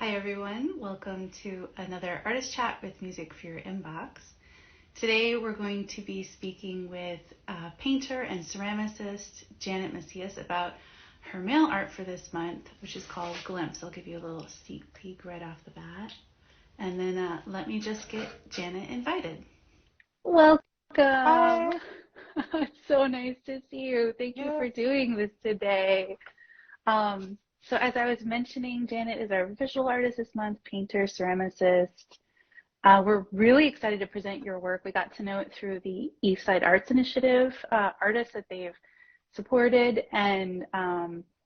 Hi everyone, welcome to another Artist Chat with Music for Your Inbox. Today we're going to be speaking with painter and ceramicist Janet Macías about her mail art for this month, which is called Glimpse. I'll give you a little sneak peek right off the bat. And then let me just get Janet invited. Welcome. Hi. It's so nice to see you. Thank you for Yes. doing this today. So as I was mentioning, Janet is our visual artist this month, painter, ceramicist. We're really excited to present your work. We got to know it through the Eastside Arts Initiative, artists that they've supported, and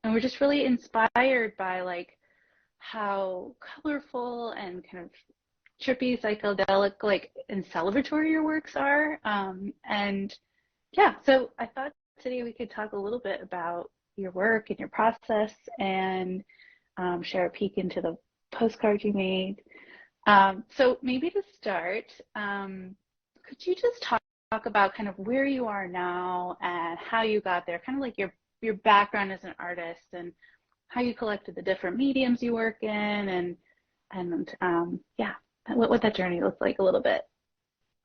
we're just really inspired by like how colorful and kind of trippy, psychedelic, like, and celebratory your works are. And yeah, so I thought today we could talk a little bit about your work and your process and share a peek into the postcard you made. So maybe to start, could you just talk about kind of where you are now and how you got there, kind of like your background as an artist and how you collected the different mediums you work in and yeah, what that journey looks like a little bit.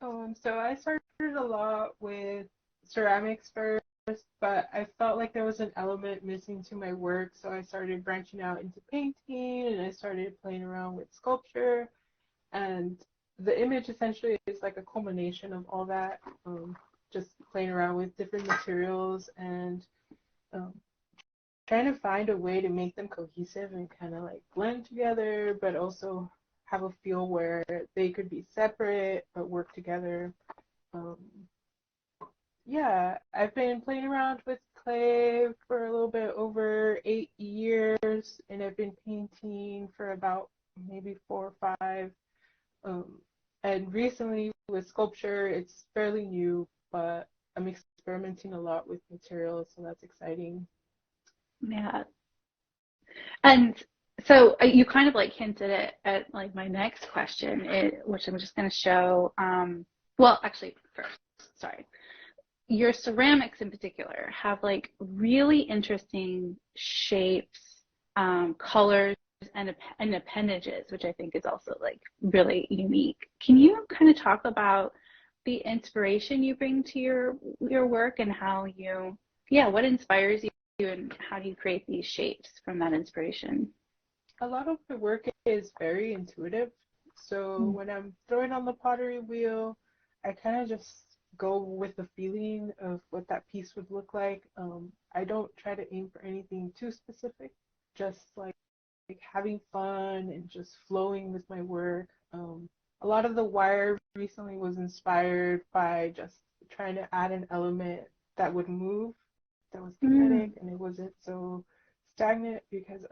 So I started a lot with ceramics first, but I felt like there was an element missing to my work, so I started branching out into painting and I started playing around with sculpture. And the image essentially is like a culmination of all that, just playing around with different materials and um, trying to find a way to make them cohesive and kind of like blend together, but also have a feel where they could be separate but work together. Um, yeah, I've been playing around with clay for a little bit over 8 years, and I've been painting for about maybe 4 or 5. Um, and recently with sculpture, it's fairly new, but I'm experimenting a lot with materials, so that's exciting. Yeah. And so you kind of like hinted at like my next question, which I'm just going to show. Well, actually, first, sorry. Your ceramics in particular have like really interesting shapes, colors, and appendages, which I think is also like really unique. Can you kind of talk about the inspiration you bring to your work and how yeah, what inspires you and how do you create these shapes from that inspiration? A lot of the work is very intuitive. So when I'm throwing on the pottery wheel, I kind of just go with the feeling of what that piece would look like. I don't try to aim for anything too specific, just like having fun and just flowing with my work. A lot of the wire recently was inspired by just trying to add an element that would move, that was kinetic, Mm. and it wasn't so stagnant because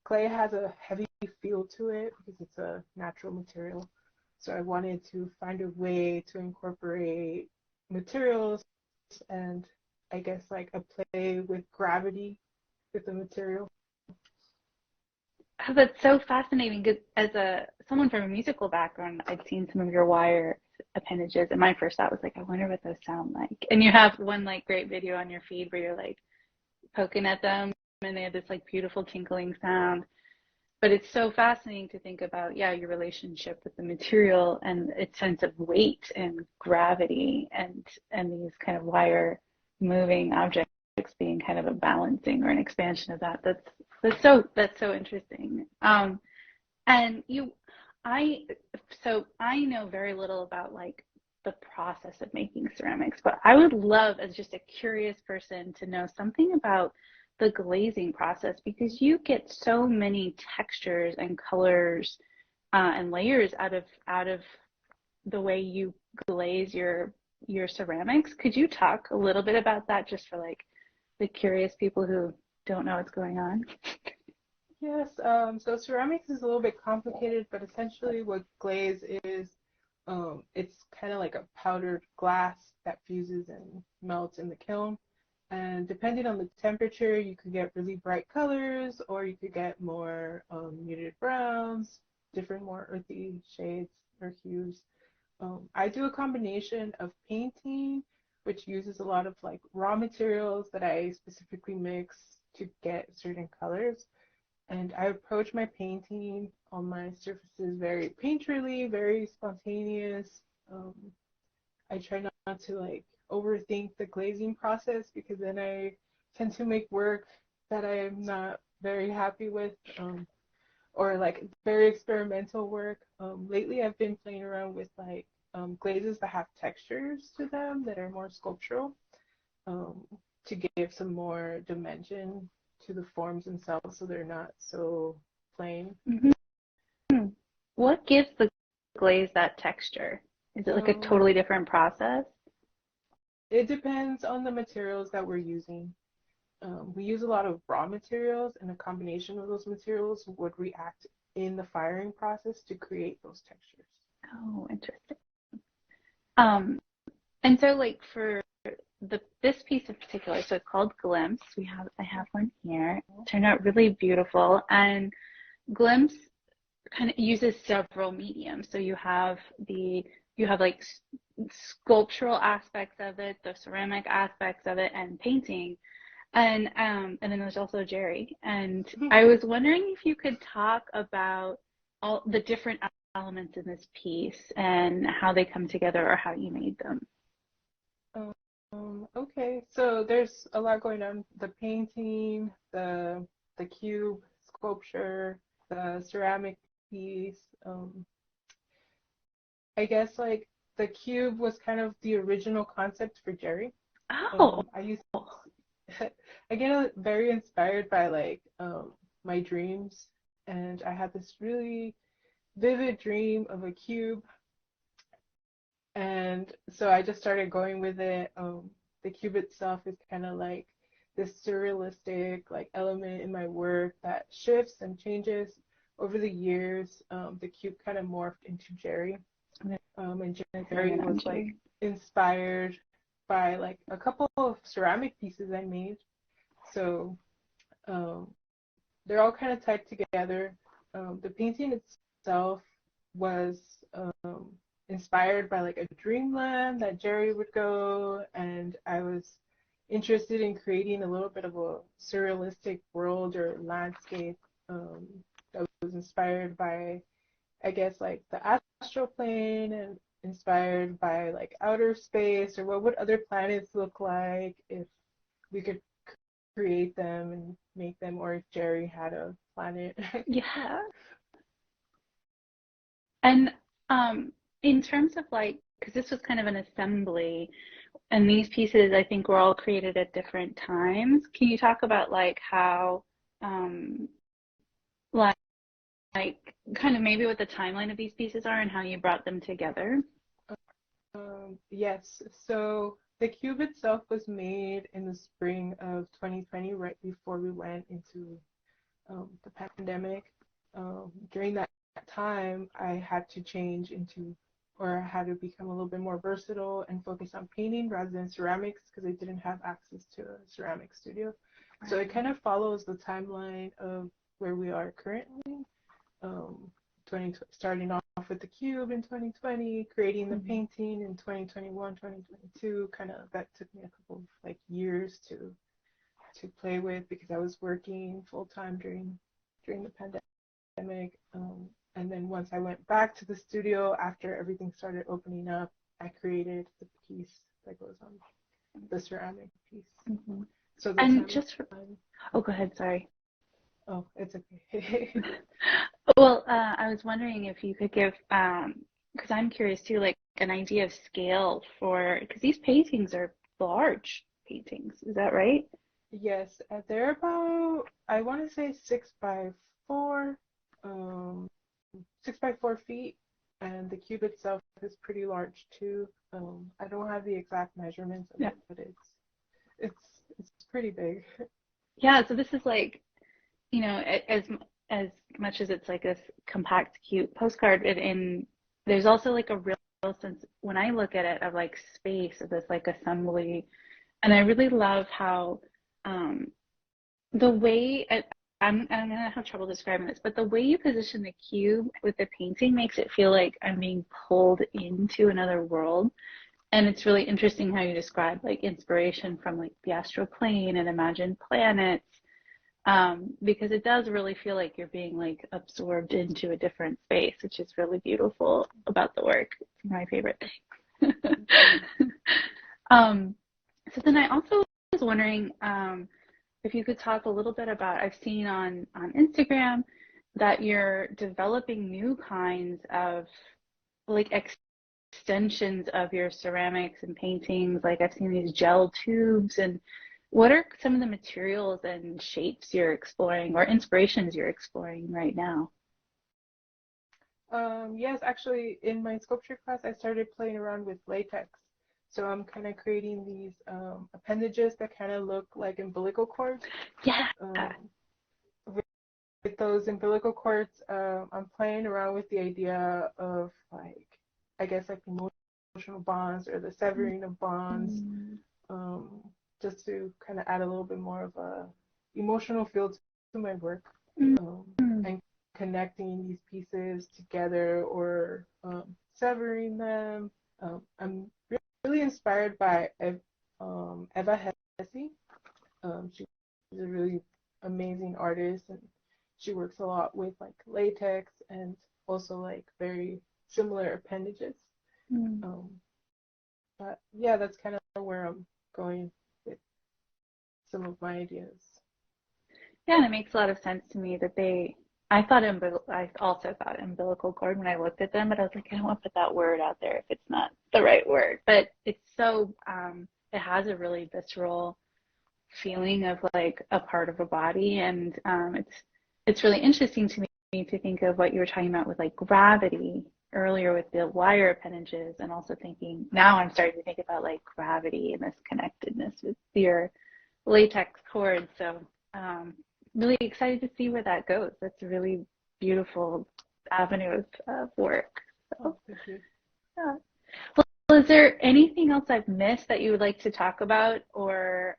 clay has a heavy feel to it because it's a natural material. So I wanted to find a way to incorporate materials and I guess like a play with gravity with the material. Oh, that's so fascinating because as a someone from a musical background, I'd seen some of your wire appendages, and my first thought was like, I wonder what those sound like. And you have one like great video on your feed where you're like poking at them, and they have this like beautiful tinkling sound. But it's so fascinating to think about, yeah, your relationship with the material and its sense of weight and gravity, and these kind of wire moving objects being kind of a balancing or an expansion of that. That's so interesting. And I so I know very little about like the process of making ceramics, but I would love, as just a curious person, to know something about the glazing process because you get so many textures and colors and layers out of the way you glaze your ceramics. Could you talk a little bit about that just for like the curious people who don't know what's going on? Yes, so ceramics is a little bit complicated, but essentially what glaze is, it's kind of like a powdered glass that fuses and melts in the kiln. And depending on the temperature, you could get really bright colors, or you could get more muted browns, different more earthy shades or hues. I do a combination of painting, which uses a lot of like raw materials that I specifically mix to get certain colors, And I approach my painting on my surfaces very painterly, very spontaneous. Um, I try not to like overthink the glazing process because then I tend to make work that I am not very happy with, or like very experimental work. Lately, I've been playing around with like glazes that have textures to them that are more sculptural, um, to give some more dimension to the forms themselves so they're not so plain. Hmm. What gives the glaze that texture? Is it like a Um, totally different process? it depends on the materials that we're using. We use a lot of raw materials, and a combination of those materials would react in the firing process to create those textures. Oh, interesting. Um, and so like for this piece in particular, so it's called Glimpse. I have one here. It turned out really beautiful. And Glimpse kind of uses several mediums. So you have like sculptural aspects of it, the ceramic aspects of it, and painting. And then there's also Jerry. And I was wondering if you could talk about all the different elements in this piece and how they come together or how you made them. Okay, so there's a lot going on. The painting, the cube sculpture, the ceramic piece. I guess like the cube was kind of the original concept for Jerry. Oh, I used I get very inspired by like my dreams, and I had this really vivid dream of a cube, and so I just started going with it. The cube itself is kind of like this surrealistic like element in my work that shifts and changes over the years. The cube kind of morphed into Jerry, and zoom Jerry in on was like Jerry. inspired by like a couple of ceramic pieces I made. So um, they're all kind of tied together. The painting itself was um, inspired by like a dreamland that Jerry would go, and I was interested in creating a little bit of a surrealistic world or landscape, that was inspired by, I guess, like the astral plane, and inspired by like outer space, or what would other planets look like if we could create them and make them, or if Jerry had a planet. Yeah. And in terms of like, because this was kind of an assembly, and these pieces I think were all created at different times. Can you talk about like how, um, like, like kind of maybe what the timeline of these pieces are and how you brought them together? Yes, so the cube itself was made in the spring of 2020, right before we went into the pandemic. During that time, I had to change into, or I had to become a little bit more versatile and focus on painting rather than ceramics because I didn't have access to a ceramic studio. So it kind of follows the timeline of where we are currently. Um, starting off with the cube in 2020, creating the Mhm. painting in 2021, 2022. Kind of that took me a couple of like years to play with because I was working full time during the pandemic. And then once I went back to the studio after everything started opening up, I created the piece that goes on the ceramic piece. Mhm. So the And just for, timeline. oh, go ahead, sorry. Oh, it's okay. Well, I was wondering if you could give, because I'm curious too, like an idea of scale for, because these paintings are large paintings, is that right? Yes, they're about, I want to say 6 by 4, um, 6 by 4 feet, and the cube itself is pretty large too. I don't have the exact measurements of Yeah. it, but it's pretty big. Yeah, so this is like, as much as it's like this compact, cute postcard, there's also like a real sense when I look at it of like space of this like assembly, and I really love how um, the way I'm gonna have trouble describing this, but the way you position the cube with the painting makes it feel like I'm being pulled into another world. And it's really interesting how you describe like inspiration from like the astral plane and imagined planets. because it does really feel like you're being like absorbed into a different space, which is really beautiful about the work. It's my favorite thing. um, so then I also was wondering if you could talk a little bit about, I've seen on Instagram that you're developing new kinds of like extensions of your ceramics and paintings. Like I've seen these gel tubes, and what are some of the materials and shapes you're exploring or inspirations you're exploring right now? Yes, actually, in my sculpture class, I started playing around with latex. So I'm kind of creating these appendages that kind of look like umbilical cords. Yeah. With, with those umbilical cords, I'm playing around with the idea of like, I guess like emotional bonds or the severing of bonds, um, just to kind of add a little bit more of a emotional feel to my work, and connecting these pieces together or severing them. I'm really inspired by Eva Hesse. She's a really amazing artist, and she works a lot with like latex and also like very similar appendages. Um, but yeah, that's kind of where I'm going with some of my ideas. Yeah, and it makes a lot of sense to me that I also thought umbilical cord when I looked at them, but I was like, I don't want to put that word out there if it's not the right word. But it's so, it has a really visceral feeling of like a part of a body, and it's really interesting to me to think of what you were talking about with like gravity earlier with the wire appendages, and also thinking now I'm starting to think about like gravity and this connectedness with your latex cord. So really excited to see where that goes. That's a really beautiful avenue of work. So, Thank you. yeah. Well, is there anything else I've missed that you would like to talk about, or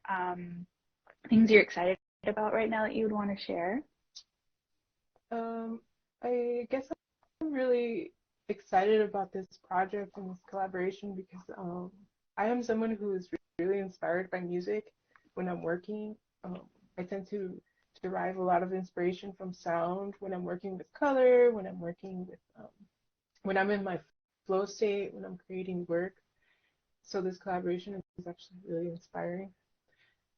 things you're excited about right now that you would want to share? I guess I'm really excited about this project and this collaboration because I am someone who is really inspired by music when I'm working. I tend to derive a lot of inspiration from sound when I'm working with color, when I'm working with, when I'm in my flow state, when I'm creating work. So this collaboration is actually really inspiring.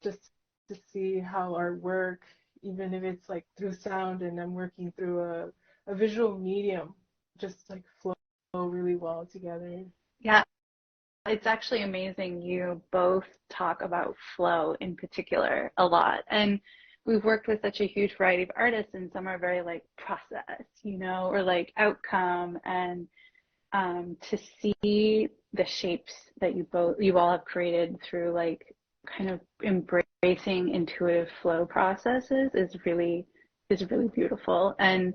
Just to see how our work, even if it's like through sound and I'm working through a visual medium, just like flow really well together. Yeah, it's actually amazing. You both talk about flow in particular a lot. And we've worked with such a huge variety of artists, and some are very like process, or like outcome. And to see the shapes that you all have created through like kind of embracing intuitive flow processes is really beautiful. And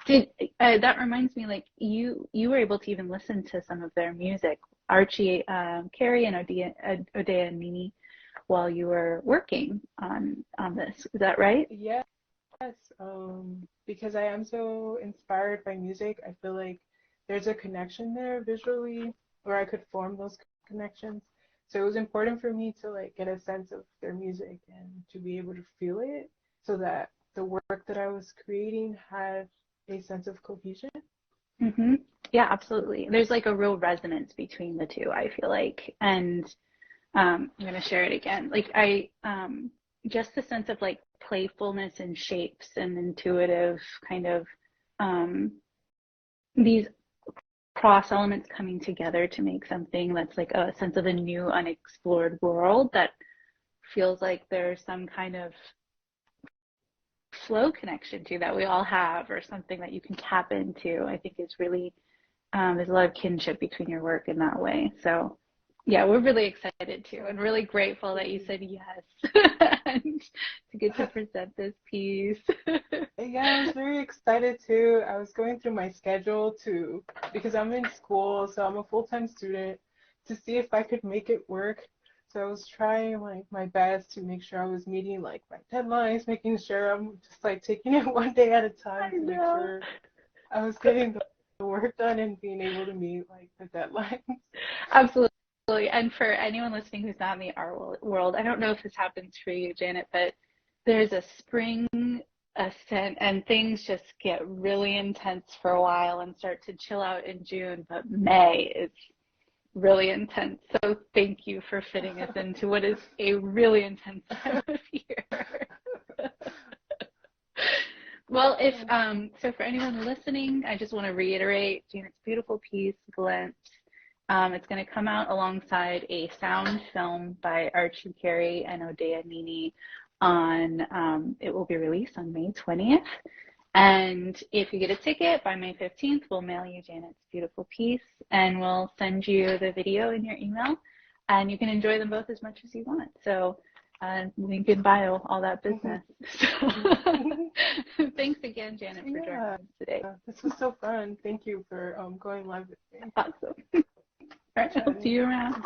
that reminds me, like you were able to even listen to some of their music, Archie, Carrie, and Odea and Nini, while you were working on this. Is that right? Yes, because I am so inspired by music, I feel like there's a connection there visually, or I could form those connections. So it was important for me to like get a sense of their music and to be able to feel it, so that the work that I was creating had a sense of cohesion. Mm-hmm. Yeah, absolutely. There's like a real resonance between the two, I feel like. And I'm going to share it again. Like just the sense of like playfulness and shapes and intuitive kind of um, these cross elements coming together to make something that's like a sense of a new unexplored world that feels like there's some kind of flow connection to that we all have, or something that you can tap into. I think is really there's a lot of kinship between your work in that way. So yeah, we're really excited too, and really grateful that you said yes and to get to present this piece. Yeah, I was very excited too. I was going through my schedule to, because I'm in school, so I'm a full-time student, to see if I could make it work. So I was trying like my best to make sure I was meeting like my deadlines, making sure I'm just like taking it one day at a time I to make know. sure I was getting the work done and being able to meet like the deadlines. Absolutely. And for anyone listening who's not in the art world, I don't know if this happens for you, Janet, but there's a spring ascent and things just get really intense for a while and start to chill out in June, but May is really intense. So thank you for fitting us into what is a really intense time of year. Well, so for anyone listening, I just want to reiterate Janet's beautiful piece, Glimpse. It's going to come out alongside a sound film by Archie Carey and Odea Nini it will be released on May 20th. And if you get a ticket by May 15th, we'll mail you Janet's beautiful piece and we'll send you the video in your email and you can enjoy them both as much as you want. So link in bio, all that business. So, thanks again, Janet, for joining us today. This was so fun. Thank you for going live with me. Awesome. All right, I'll see you around.